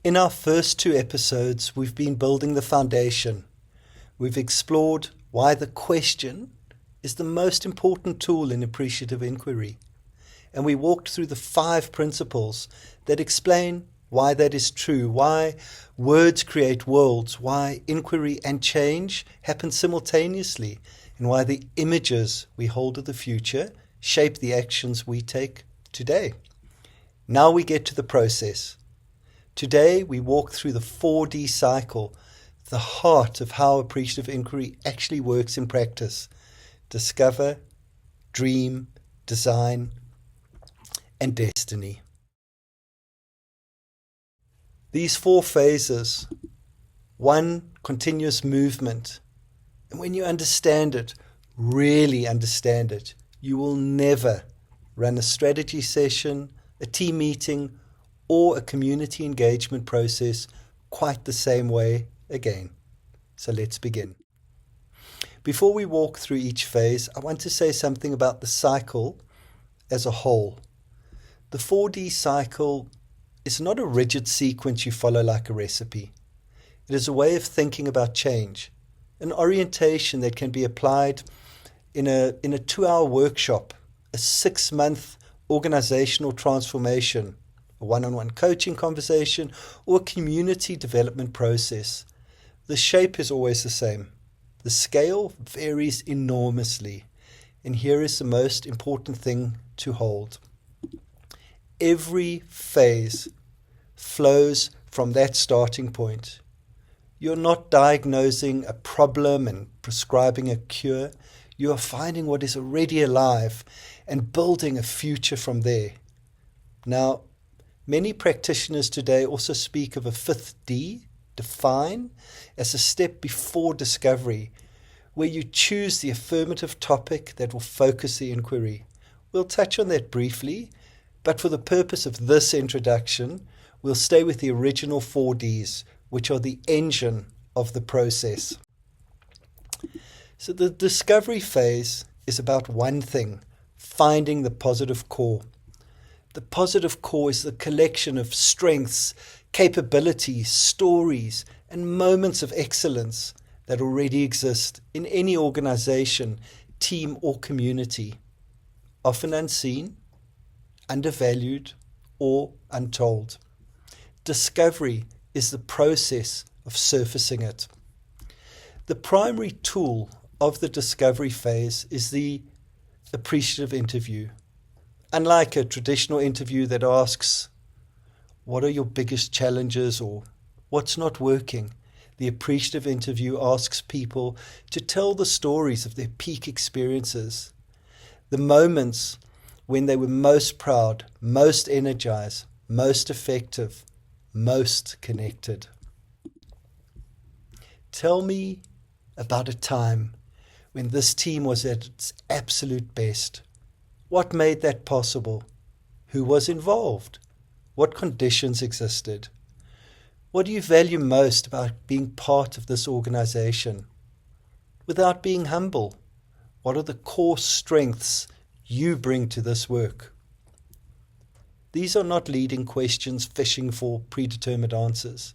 In our first 2 episodes, we've been building the foundation. We've explored why the question is the most important tool in appreciative inquiry. And we walked through the 5 principles that explain why that is true, why words create worlds, why inquiry and change happen simultaneously, and why the images we hold of the future shape the actions we take today. Now we get to the process. Today we walk through the 4D cycle, the heart of how appreciative inquiry actually works in practice. Discover, dream, design, and destiny. These 4 phases, 1, continuous movement. And when you understand it, really understand it, you will never run a strategy session, a team meeting, or a community engagement process quite the same way again. So let's begin. Before we walk through each phase, I want to say something about the cycle as a whole. The 4D cycle is not a rigid sequence you follow like a recipe. It is a way of thinking about change, an orientation that can be applied in a 2-hour workshop, a 6-month organizational transformation, a one-on-one coaching conversation, or a community development process. The shape is always the same. The scale varies enormously. And here is the most important thing to hold. Every phase flows from that starting point. You're not diagnosing a problem and prescribing a cure. You are finding what is already alive and building a future from there. Now, many practitioners today also speak of a 5th D, define, as a step before discovery, where you choose the affirmative topic that will focus the inquiry. We'll touch on that briefly, but for the purpose of this introduction, we'll stay with the original 4 Ds, which are the engine of the process. So the discovery phase is about one thing, finding the positive core. The positive core is the collection of strengths, capabilities, stories, and moments of excellence that already exist in any organization, team, or community, often unseen, undervalued, or untold. Discovery is the process of surfacing it. The primary tool of the discovery phase is the appreciative interview. Unlike a traditional interview that asks, what are your biggest challenges or what's not working? The appreciative interview asks people to tell the stories of their peak experiences, the moments when they were most proud, most energized, most effective, most connected. Tell me about a time when this team was at its absolute best. What made that possible? Who was involved? What conditions existed? What do you value most about being part of this organization? Without being humble, what are the core strengths you bring to this work? These are not leading questions fishing for predetermined answers.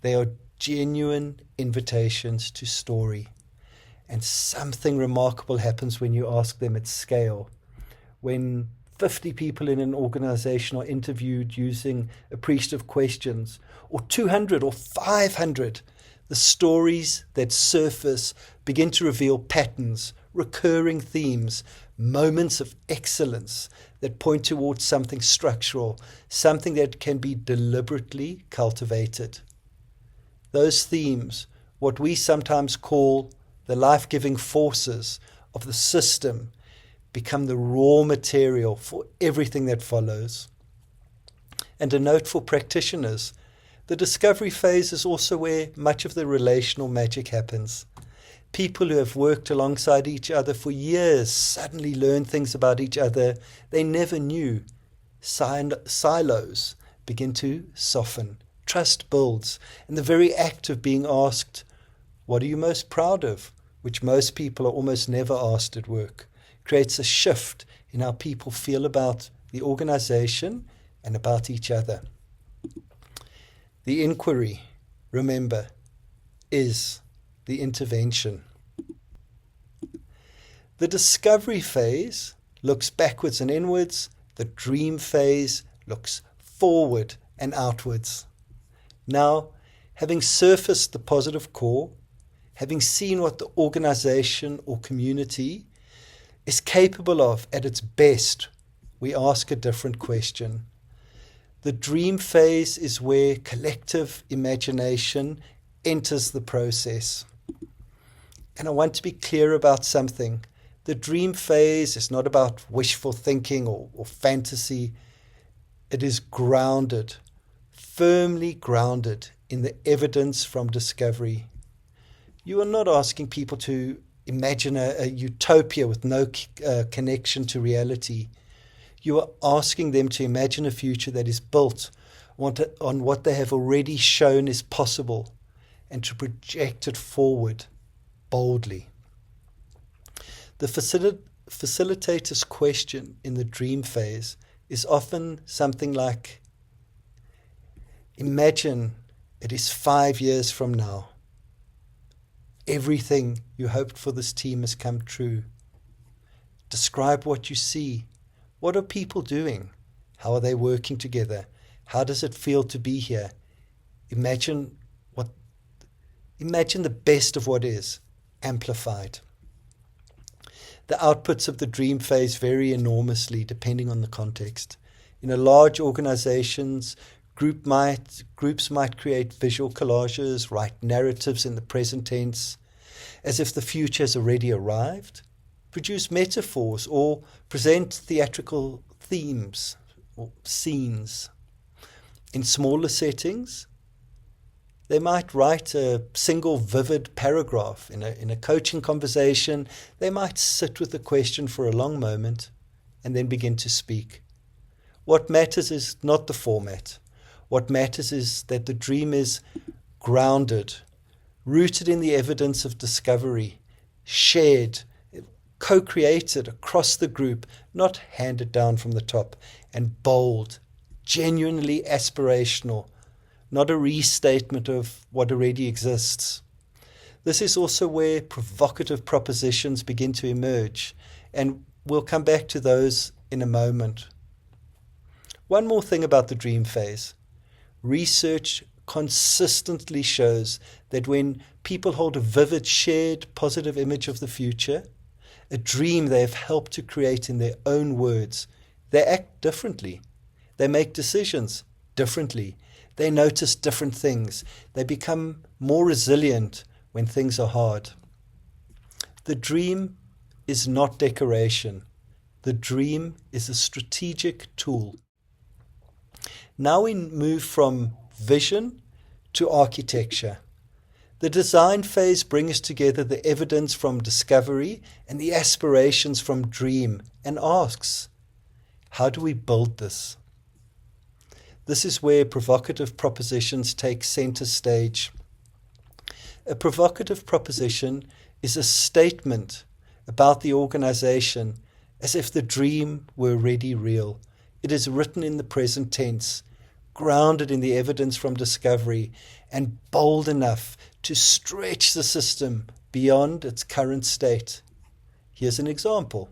They are genuine invitations to story. And something remarkable happens when you ask them at scale. When 50 people in an organization are interviewed using appreciative questions, or 200 or 500, the stories that surface begin to reveal patterns, recurring themes, moments of excellence that point towards something structural, something that can be deliberately cultivated. Those themes, what we sometimes call the life-giving forces of the system, become the raw material for everything that follows. And a note for practitioners, the discovery phase is also where much of the relational magic happens. People who have worked alongside each other for years suddenly learn things about each other they never knew. Silos begin to soften. Trust builds. And the very act of being asked, what are you most proud of? Which most people are almost never asked at work, creates a shift in how people feel about the organization and about each other. The inquiry, remember, is the intervention. The discovery phase looks backwards and inwards. The dream phase looks forward and outwards. Now, having surfaced the positive core, having seen what the organization or community is capable of at its best, we ask a different question. The dream phase is where collective imagination enters the process. And I want to be clear about something. The dream phase is not about wishful thinking or fantasy. It is grounded, firmly grounded in the evidence from discovery. You are not asking people to imagine a utopia with no connection to reality. You are asking them to imagine a future that is built on what they have already shown is possible and to project it forward boldly. The facilitator's question in the dream phase is often something like, imagine it is 5 years from now. Everything you hoped for this team has come true. Describe what you see. What are people doing? How are they working together? How does it feel to be here? Imagine the best of what is, amplified. The outputs of the dream phase vary enormously depending on the context. In a large organizations, groups might create visual collages, write narratives in the present tense, as if the future has already arrived, produce metaphors, or present theatrical themes or scenes. In smaller settings, they might write a single vivid paragraph. In a coaching conversation, they might sit with the question for a long moment and then begin to speak. What matters is not the format. What matters is that the dream is grounded, rooted in the evidence of discovery, shared, co-created across the group, not handed down from the top, and bold, genuinely aspirational, not a restatement of what already exists. This is also where provocative propositions begin to emerge, and we'll come back to those in a moment. One more thing about the dream phase. Research consistently shows that when people hold a vivid, shared, positive image of the future, a dream they have helped to create in their own words, they act differently. They make decisions differently. They notice different things. They become more resilient when things are hard. The dream is not decoration. The dream is a strategic tool. Now we move from vision to architecture. The design phase brings together the evidence from discovery and the aspirations from dream and asks, how do we build this? This is where provocative propositions take center stage. A provocative proposition is a statement about the organization as if the dream were already real. It is written in the present tense, grounded in the evidence from discovery, and bold enough to stretch the system beyond its current state. Here's an example.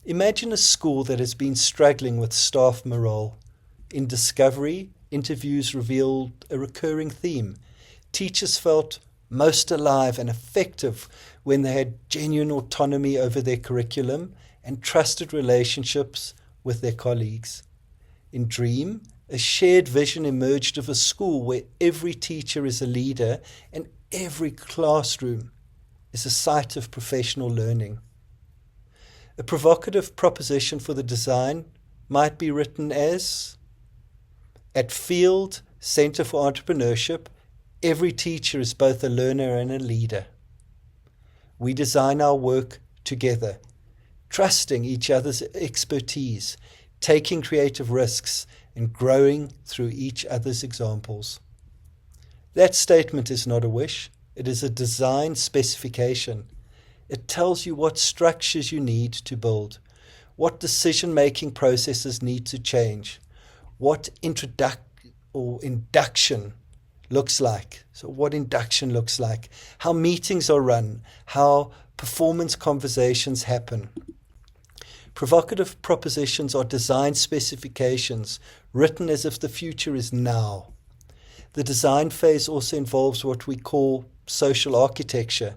Imagine a school that has been struggling with staff morale. In discovery, interviews revealed a recurring theme. Teachers felt most alive and effective when they had genuine autonomy over their curriculum and trusted relationships with their colleagues. In Dream, a shared vision emerged of a school where every teacher is a leader and every classroom is a site of professional learning. A provocative proposition for the design might be written as, at Field Center for Entrepreneurship, every teacher is both a learner and a leader. We design our work together, trusting each other's expertise, taking creative risks, and growing through each other's examples. That statement is not a wish. It is a design specification. It tells you what structures you need to build, what decision-making processes need to change, what or induction looks like. So what induction looks like, how meetings are run, how performance conversations happen. Provocative propositions are design specifications written as if the future is now. The design phase also involves what we call social architecture,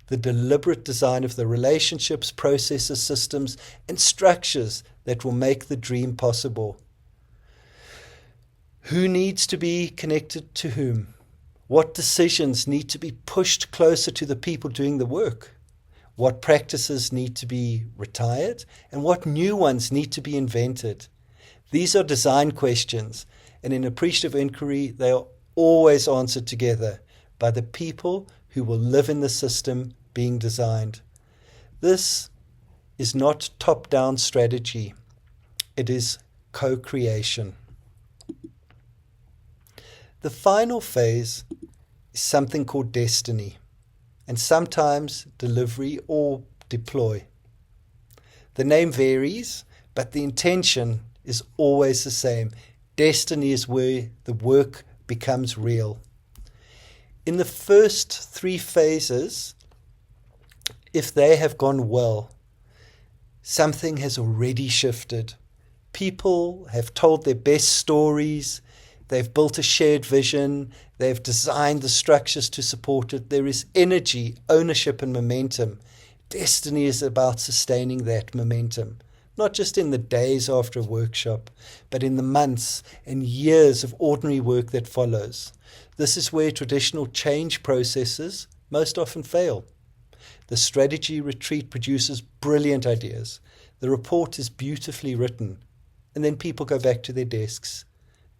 the deliberate design of the relationships, processes, systems, and structures that will make the dream possible. Who needs to be connected to whom? What decisions need to be pushed closer to the people doing the work? What practices need to be retired? And what new ones need to be invented? These are design questions, and in Appreciative Inquiry, they are always answered together by the people who will live in the system being designed. This is not top-down strategy. It is co-creation. The final phase is something called destiny, and sometimes delivery or deploy. The name varies, but the intention is always the same. Destiny is where the work becomes real. In the first 3 phases, if they have gone well, something has already shifted. People have told their best stories, they've built a shared vision, they've designed the structures to support it. There is energy, ownership, and momentum. Destiny is about sustaining that momentum, not just in the days after a workshop, but in the months and years of ordinary work that follows. This is where traditional change processes most often fail. The strategy retreat produces brilliant ideas. The report is beautifully written, and then people go back to their desks.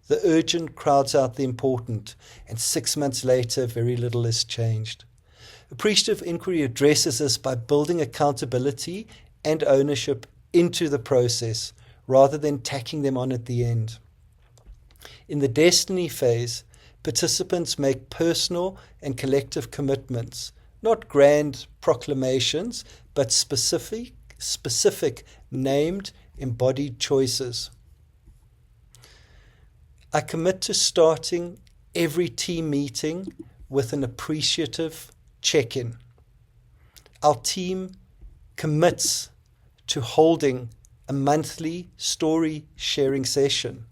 The urgent crowds out the important, and 6 months later, very little has changed. Appreciative Inquiry addresses this by building accountability and ownership into the process, rather than tacking them on at the end. In the destiny phase, participants make personal and collective commitments, not grand proclamations, but specific named, embodied choices. I commit to starting every team meeting with an appreciative check-in. Our team commits to holding a monthly story sharing session.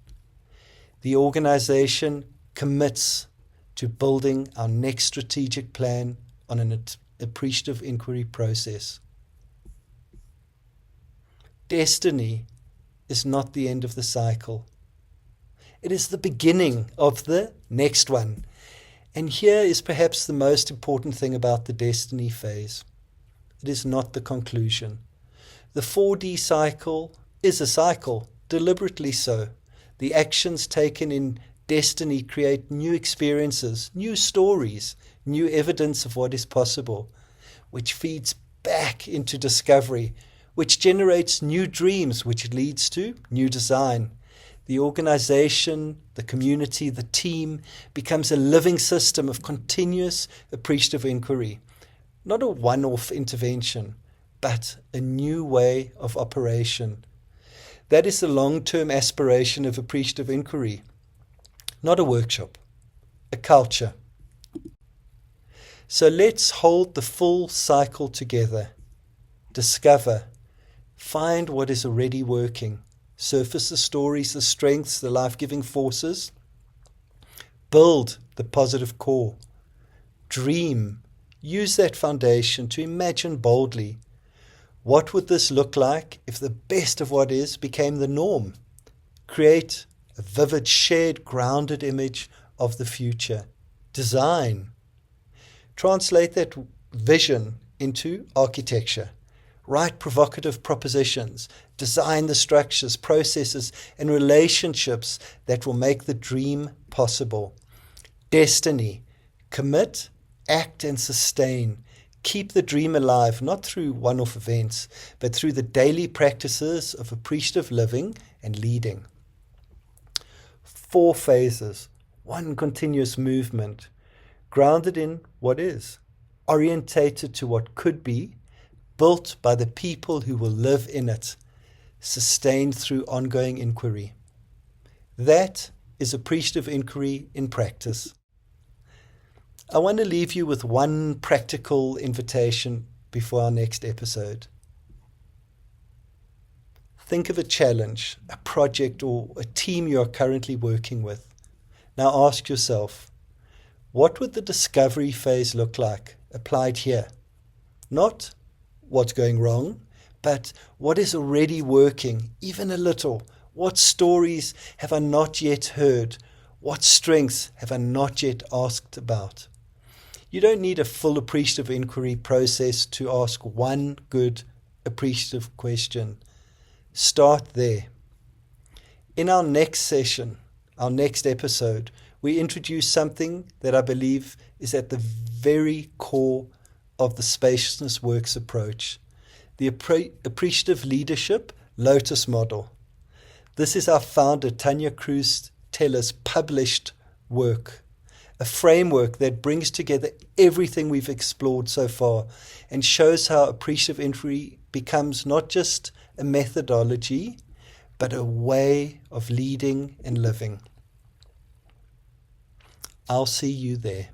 The organization commits to building our next strategic plan on an appreciative inquiry process. Destiny is not the end of the cycle. It is the beginning of the next one. And here is perhaps the most important thing about the destiny phase. It is not the conclusion. The 4D cycle is a cycle, deliberately so. The actions taken in destiny create new experiences, new stories, new evidence of what is possible, which feeds back into discovery, which generates new dreams, which leads to new design. The organization, the community, the team becomes a living system of continuous appreciative inquiry. Not a one-off intervention, but a new way of operation. That is the long-term aspiration of appreciative inquiry. Not a workshop, a culture. So let's hold the full cycle together. Discover, find what is already working. Surface the stories, the strengths, the life-giving forces. Build the positive core. Dream. Use that foundation to imagine boldly. What would this look like if the best of what is became the norm? Create a vivid, shared, grounded image of the future. Design. Translate that vision into architecture. Write provocative propositions, design the structures, processes, and relationships that will make the dream possible. Destiny. Commit, act, and sustain. Keep the dream alive, not through one-off events, but through the daily practices of appreciative living and leading. 4 phases, 1 continuous movement, grounded in what is, orientated to what could be, built by the people who will live in it, sustained through ongoing inquiry. That is appreciative inquiry in practice. I want to leave you with one practical invitation before our next episode. Think of a challenge, a project, or a team you are currently working with. Now ask yourself, what would the discovery phase look like applied here? Not what's going wrong, but what is already working, even a little. What stories have I not yet heard? What strengths have I not yet asked about? You don't need a full appreciative inquiry process to ask one good appreciative question. Start there. In our next session, our next episode, we introduce something that I believe is at the very core of the Spaciousness Works approach, the Appreciative Leadership Lotus Model. This is our founder, Tanya Cruz Teller's published work, a framework that brings together everything we've explored so far and shows how appreciative inquiry becomes not just a methodology, but a way of leading and living. I'll see you there.